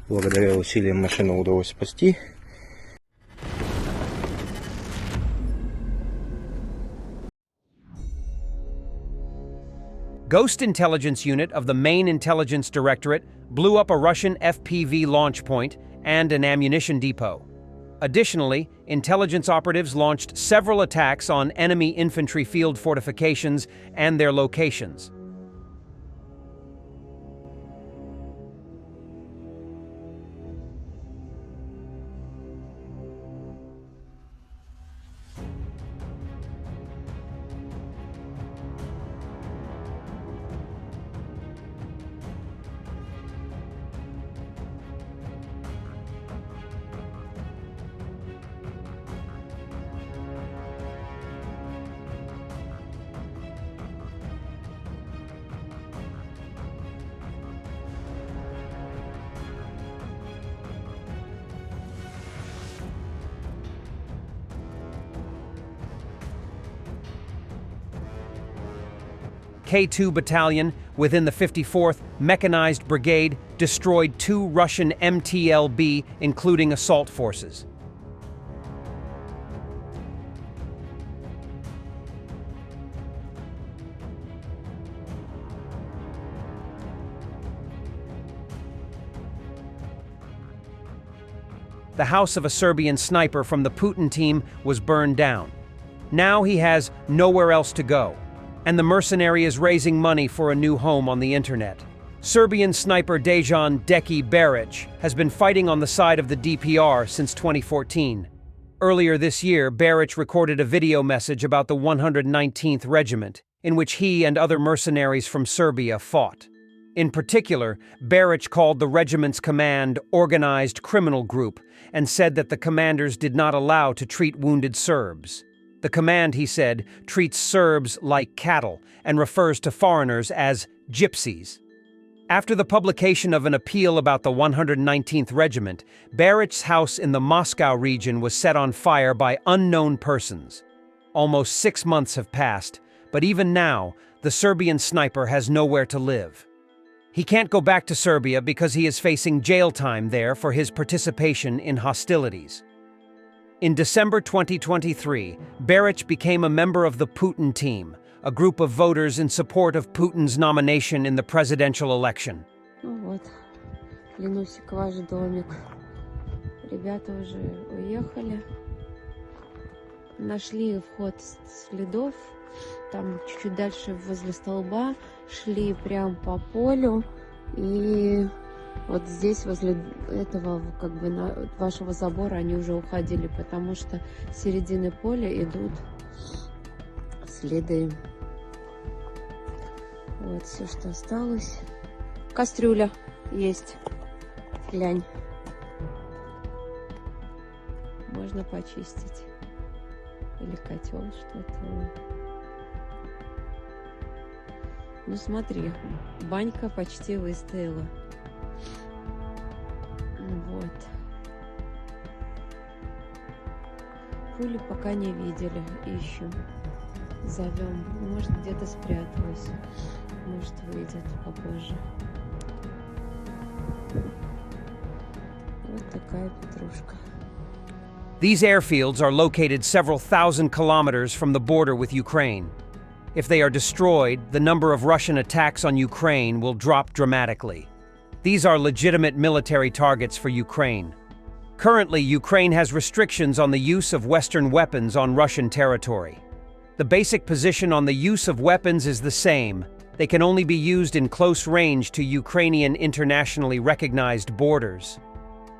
Благодаря усилиям машину удалось спасти. Ghost Intelligence Unit of the Main Intelligence Directorate blew up a Russian FPV launch point and an ammunition depot. Additionally, intelligence operatives launched several attacks on enemy infantry field fortifications and their locations. K2 Battalion, within the 54th Mechanized Brigade, destroyed 2 Russian MTLB, including assault forces. The house of a Serbian sniper from the Putin team was burned down. Now he has nowhere else to go, and the mercenary is raising money for a new home on the internet. Serbian sniper Dejan Deki Beric has been fighting on the side of the DPR since 2014. Earlier this year, Beric recorded a video message about the 119th Regiment, in which he and other mercenaries from Serbia fought. In particular, Beric called the regiment's command organized criminal group and said that the commanders did not allow to treat wounded Serbs. The command, he said, treats Serbs like cattle and refers to foreigners as gypsies. After the publication of an appeal about the 119th Regiment, Beric's house in the Moscow region was set on fire by unknown persons. Almost 6 months have passed, but even now, the Serbian sniper has nowhere to live. He can't go back to Serbia because he is facing jail time there for his participation in hostilities. In December 2023, Beric became a member of the Putin team, a group of voters in support of Putin's nomination in the presidential election. Ну вот, Ленусик, ваш домик. Ребята уже уехали. Нашли вход следов. Там чуть-чуть дальше возле столба. Шли прям по полю. И вот здесь, возле этого, как бы, вашего забора, они уже уходили, потому что с середины поля идут следы. Вот все, что осталось. Кастрюля есть. Глянь. Можно почистить. Или котел что-то. Ну смотри, банька почти выстояла. Вот. Пули пока не видели. Ищем. Зовем. Может, где-то спряталась. Может, выйдет попозже. Вот такая петрушка. These airfields are located several thousand kilometers from the border with Ukraine. If they are destroyed, the number of Russian attacks on Ukraine will drop dramatically. These are legitimate military targets for Ukraine. Currently, Ukraine has restrictions on the use of Western weapons on Russian territory. The basic position on the use of weapons is the same. They can only be used in close range to Ukrainian internationally recognized borders.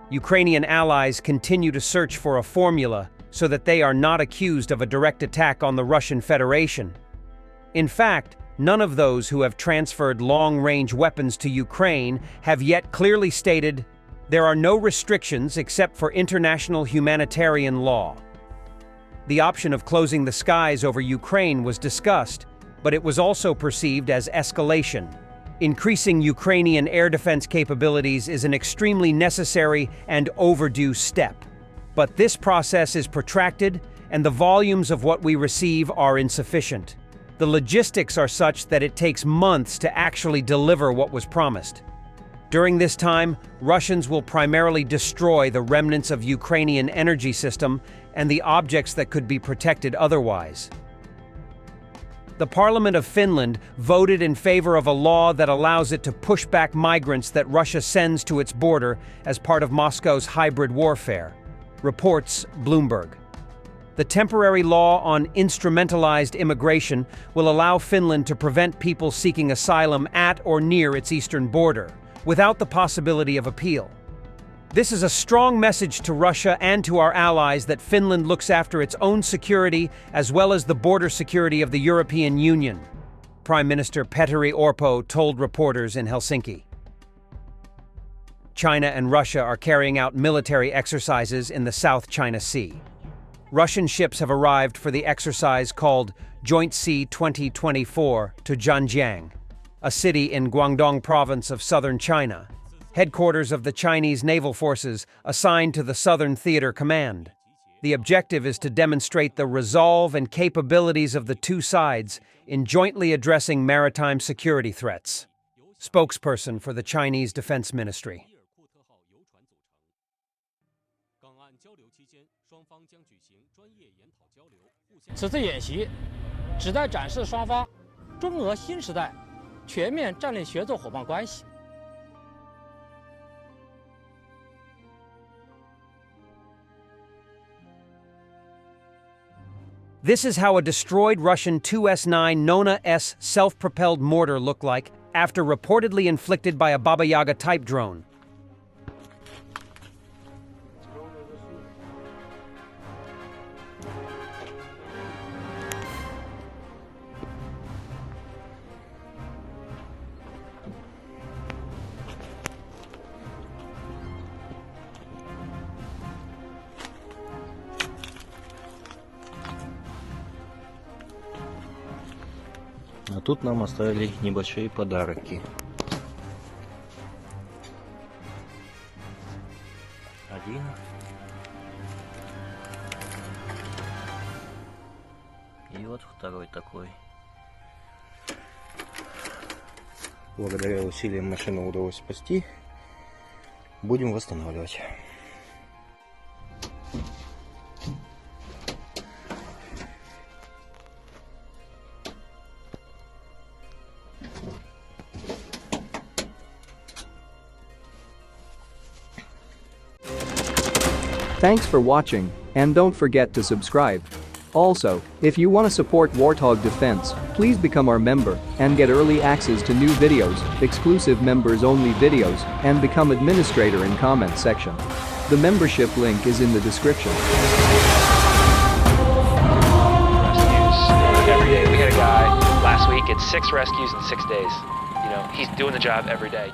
Ukrainian allies continue to search for a formula so that they are not accused of a direct attack on the Russian Federation. In fact, none of those who have transferred long-range weapons to Ukraine have yet clearly stated there are no restrictions except for international humanitarian law. The option of closing the skies over Ukraine was discussed, but it was also perceived as escalation. Increasing Ukrainian air defense capabilities is an extremely necessary and overdue step. But this process is protracted, and the volumes of what we receive are insufficient. The logistics are such that it takes months to actually deliver what was promised. During this time, Russians will primarily destroy the remnants of Ukrainian energy system and the objects that could be protected otherwise. The Parliament of Finland voted in favor of a law that allows it to push back migrants that Russia sends to its border as part of Moscow's hybrid warfare, reports Bloomberg. The temporary law on instrumentalized immigration will allow Finland to prevent people seeking asylum at or near its eastern border, without the possibility of appeal. This is a strong message to Russia and to our allies that Finland looks after its own security as well as the border security of the European Union, Prime Minister Petteri Orpo told reporters in Helsinki. China and Russia are carrying out military exercises in the South China Sea. Russian ships have arrived for the exercise called Joint Sea 2024 to Zhanjiang, a city in Guangdong province of southern China, headquarters of the Chinese naval forces assigned to the Southern Theater Command. The objective is to demonstrate the resolve and capabilities of the two sides in jointly addressing maritime security threats. Spokesperson for the Chinese Defense Ministry. 此次演习旨在展示双方中俄新时代全面战略协作伙伴关系。 This is how a destroyed Russian 2S-9 Nona-S self-propelled mortar looked like after reportedly inflicted by a Baba Yaga-type drone. А тут нам оставили небольшие подарки. Один. И вот второй такой. Благодаря усилиям машину удалось спасти. Будем восстанавливать. Thanks for watching, and don't forget to subscribe. Also, if you want to support Warthog Defense, please become our member and get early access to new videos, exclusive members-only videos, and become administrator in comment section. The membership link is in the description. Rescues every day. We had a guy last week, it's 6 rescues in 6 days. You know, he's doing the job every day.